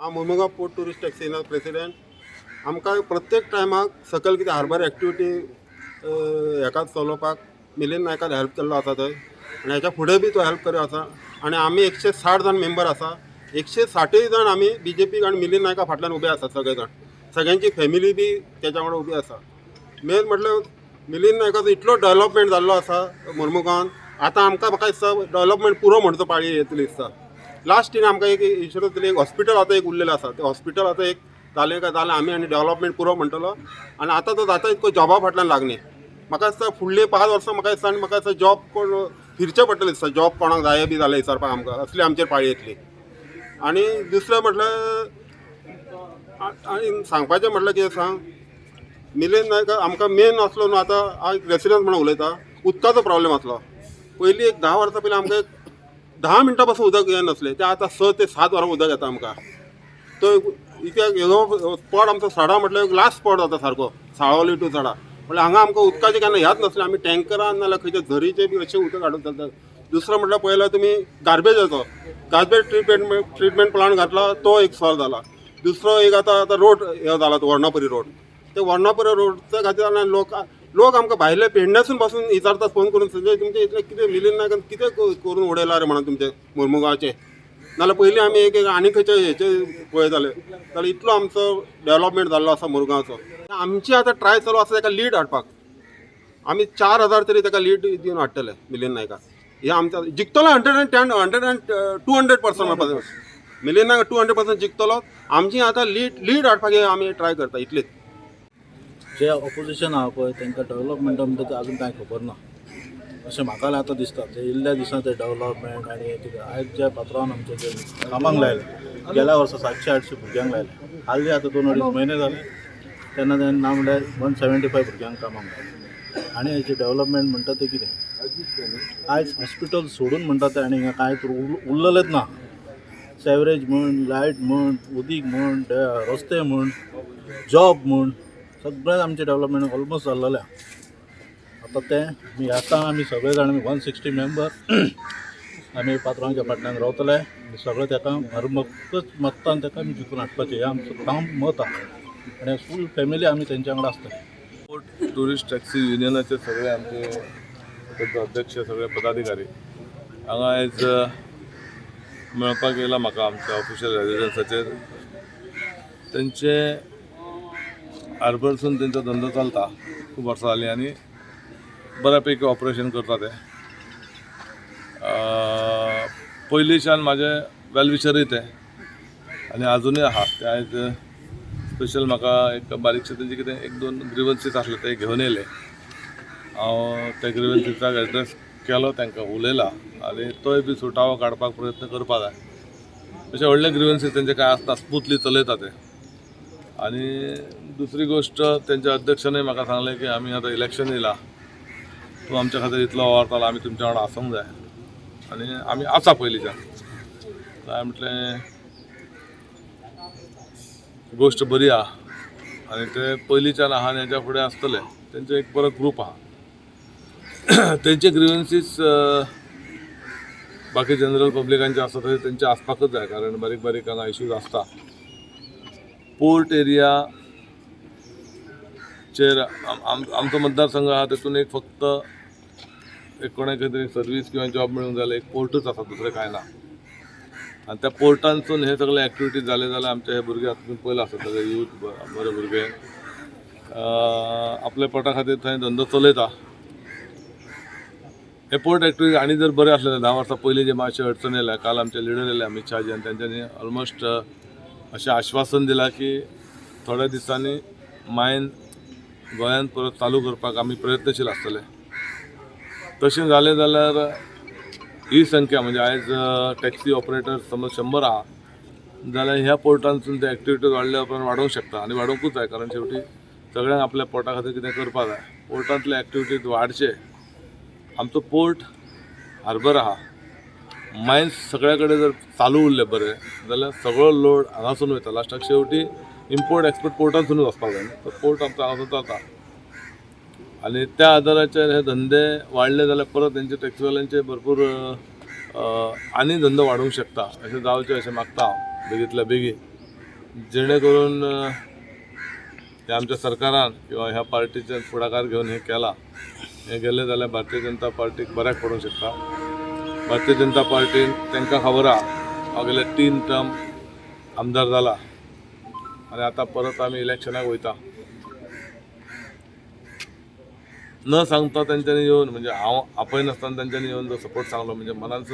हांव Mormugao port tourist टॅक्सीना president. आमकां प्रत्येक टायमाक सकयल कितें हार्बर एक्टिविटी हेका चलोवपाक मिलिंद नायकान हेल्प केल्लो आसा थंय, आनी हेच्या फुडें बी तो हेल्प करीत आसा. आनी आमी 160 जाण मेंबर आसा. 160 जाण आमी BJP आनी मिलिंद नायका फाटल्यान उबे आसात सगळे जाण. सगळ्यांची फॅमिली बी तेच्या वांगडा उबी आसा. मेन म्हटल्यार मिलिंद नायकाचो इतलो डेव्हलपमेंट जाल्लो आसा मोरमुगांवान. आतां आमकां म्हाका दिसता डेव्हलपमेंट पुरो म्हणचो पाळी येतली दिसता. लास्ट इन आमकां एक इश्यूर दिली, एक हॉस्पिटल आतां एक उरलेलें आसा. तें हॉस्पिटल आतां एक जालें काय जालें आमी आनी डेव्हलपमेंट पुरो म्हणटलो. आनी आतां तो जाता इतको जॉबा फाटल्यान लागनी. म्हाका दिसता फुडलीं 5 वर्सां म्हाका दिसता आनी म्हाका दिसता जॉब कोण फिरचें पडटलें दिसता. जॉब कोणाक जाय बी जालें विचारपाक आमकां असली आमचेर पाळी येतली. आनी दुसरें म्हटल्यार आनी सांगपाचें म्हटल्यार कितें सांग, मिलिंद नायक आमकां मेन आसलो न्हू. आतां हांव एक रेसिडेंट म्हणून उलयतां, उदकाचो प्रॉब्लेम आसलो. पयलीं एक 10 वर्सां पयलीं आमकां 10 मिनटां पासून उदक येनासलें. तें आतां 6 ते 7 वरां उदक येता आमकां. तो इत्याक ह्यो स्पॉट आमचो सडा म्हटल्यार लास्ट स्पॉट जाता सारको, साळोली टू सडा. म्हटल्यार हांगा आमकां उदकाचें केन्ना ह्याच नासलें. आमी टँकरान नाल्यार खंयच्या झरीचें बी अशें उदक हाडून चलता. दुसरो म्हटल्यार पयला तुमी गार्बेज येतो, गार्बेज ट्रिटमेंट प्लांट घातला, तो एक सॉल्व जाला. दुसरो एक आतां रोड हे जाला तो वर्णापुरी रोड. ते वर्णापुरी रोडच्या खातीर लोक आमकां भायले पेडण्यासून पासून विचारतात फोन करून, संजय तुमचें इतलें कितें मिलिंद नायकान कितें करून उडयला रे म्हणून तुमचे मोरमुगांवचे. नाल्यार पयलीं आमी एक आनी खंयचे हेचे पळयताले जाल्यार इतलो आमचो डेव्हलपमेंट जाल्लो आसा मुरगांवचो. आमची आतां ट्राय चालू आसा ताका लीड हाडपाक. आमी 4,000 तरी ताका लीड दिवन हाडटले मिलिंद नायकाक. हे आमच्या जिखतलो 200% म्हणपाक. मिलिंद नायक 200% जिखतलो. आमची आतां लीड हाडपाक आमी ट्राय करता इतलेच. जे ऑपोजिशन आहा पळय तांकां डेव्हलपमेंटा म्हणटा तें अजून कांय खबर ना अशें म्हाका आतां दिसता. ते इल्ल्या दिसां ते डेव्हलपमेंट आनी कितें आयज ज्या पात्रांवान आमचे जे कामाक लायले, गेल्या वर्सा 700-800 भुरग्यांक लायले. हालीं आतां 2-2.5 म्हयने जाले तेन्ना तें ना म्हणल्यार 175 भुरग्यांक कामाक लायले. आनी हेचे डेव्हलपमेंट म्हणटा तें कितें, आयज हॉस्पिटल सोडून म्हणटा तें आनी हिंगा कांय उरलेलेच ना. सॅवरेज म्हण, लायट म्हण, उदीक म्हण, रस्ते म्हण, जॉब म्हण, सगळें आमचें डेव्हलपमेंट ऑलमोस्ट जाल्लेलें. आतां तें आमी सगळे जाण 160 मेंबर आमी पात्रांवाच्या फाटल्यान रावतले. सगळे ताका मतान ताका आमी जिखून हाडपाचें हें आमचो ठाम मत आहा. आनी फूल फॅमिली आमी तेंच्या वांगडा आसतले. पोर्ट टुरिस्ट टॅक्सी युनियनाचे सगळे आमचे अध्यक्ष, सगळे पदाधिकारी हांगा आयज मेळपाक येयला म्हाका आमच्या ऑफिशियल रेजिडन्साचेर. तेंचे हार्बरसून तेंचो धंदो चलता खूब वर्सां जालीं आनी बऱ्यापैकी ऑपरेशन करता ते. पयलींच्यान म्हाजे वेलविशरय ते आनी आजुनूय आहा ते. आयज स्पेशल म्हाका एक बारीकशें तेंचे कितें 1-2 ग्रिवन्सीस आसले ते घेवन येयले. हांव ते ग्रिवन्सीसाक एड्रेस केलो, तांकां उलयला आनी तोय बी सुटावो काडपाक प्रयत्न करपा जाय. अशे व्हडले ग्रिवन्सीस तेंचे कांय आसना, स्मूथली चलयता ते. आनी दुसरी गोश्ट तेंच्या अध्यक्षानय म्हाका सांगलें की आमी आतां इलेक्शन येयला, तूं आमच्या खातीर इतलो वावरतालो, आमी तुमच्या वांगडा आसूंक जाय आनी आमी आसा पयलींच्यान. हांवें म्हटलें गोश्ट बरी आहा आनी ते पयलींच्यान आहा आनी हेच्या फुडें आसतले. तेंचो एक बरो ग्रूप आहा. तेंचे ग्रिवन्सीस बाकी जनरल पब्लिकांचे आसता थंय तेंचे आसपाकूच जाय, कारण बारीक बारीक हांगा इश्यूज आसता. पोर्ट एरियाचेर आमचो मतदारसंघ आहा, तेतून एक फक्त एक कोणाक तरी सर्वीस किंवा जॉब मेळूंक जाल्यार एक पोर्टूच आसा, दुसरें कांय ना. आनी त्या पोर्टांसून हे सगळे एक्टिविटीज जाले जाल्यार आमचे हे भुरगे आतां तुमी पयला आसत सगळे यूथ बरे भुरगे आपल्या पोटा खातीर थंय धंदो चलयता. हे पोर्ट एक्टिविटी आनी जर बरें आसलें 10 वर्सां पयलीं जे मातशे अडचण येयल्या. काल आमचे लिडर येयले अमित शाहजी आनी तेंच्यांनी ऑलमोस्ट अशें आश्वासन दिलां की थोड्या दिसांनी मायन गोंयांत परत चालू करपाक आमी प्रयत्नशील आसतले. तशें जालें जाल्यार ही संख्या म्हणजे आयज टॅक्सी ऑपरेटर समज 100 आहा जाल्यार ह्या पोर्टांसून ते एक्टिविटीज वाडल्या उपरांत वाडोवंक शकता आनी वाडोवंकूच जाय, कारण शेवटी सगळ्यांक आपल्या पोटा खातीर कितें करपा जाय. पोर्टांतले एक्टिविटीज वाडचे. आमचो पोर्ट हार्बर आहा, मायन्स सगळ्या कडेन जर चालू उरले बरे जाल्यार सगळो लोड हांगासून वयता. लास्टाक शेवटी इम्पोर्ट एक्सपोर्ट पोर्टांतसूनच वचपाक जाय. तो पोर्ट आमचो हांगासून चलता आनी त्या आदाराचेर हे धंदे वाडले जाल्यार परत तेंचे टॅक्सीवाल्यांचे भरपूर आनी धंदो वाडूंक शकता. अशें जावचें अशें मागता हांव बेगींतल्या बेगीन. जेणे करून हे आमच्या सरकारान किंवा ह्या पार्टीचे फुडाकार घेऊन हे केला हे गेले जाल्यार भारतीय जनता पार्टीक बऱ्याक पडूंक शकता. भारतीय जनता पार्टीन तांकां खबर आहा हांव गेले 3 टर्म आमदार जाला आनी आतां परत आमी इलेक्शनाक वयता. न सांगता तेंच्यांनी येवन म्हणजे हांव आपय नासतना तेंच्यांनी येवन जो सपोर्ट सांगलो म्हणजे मनानसून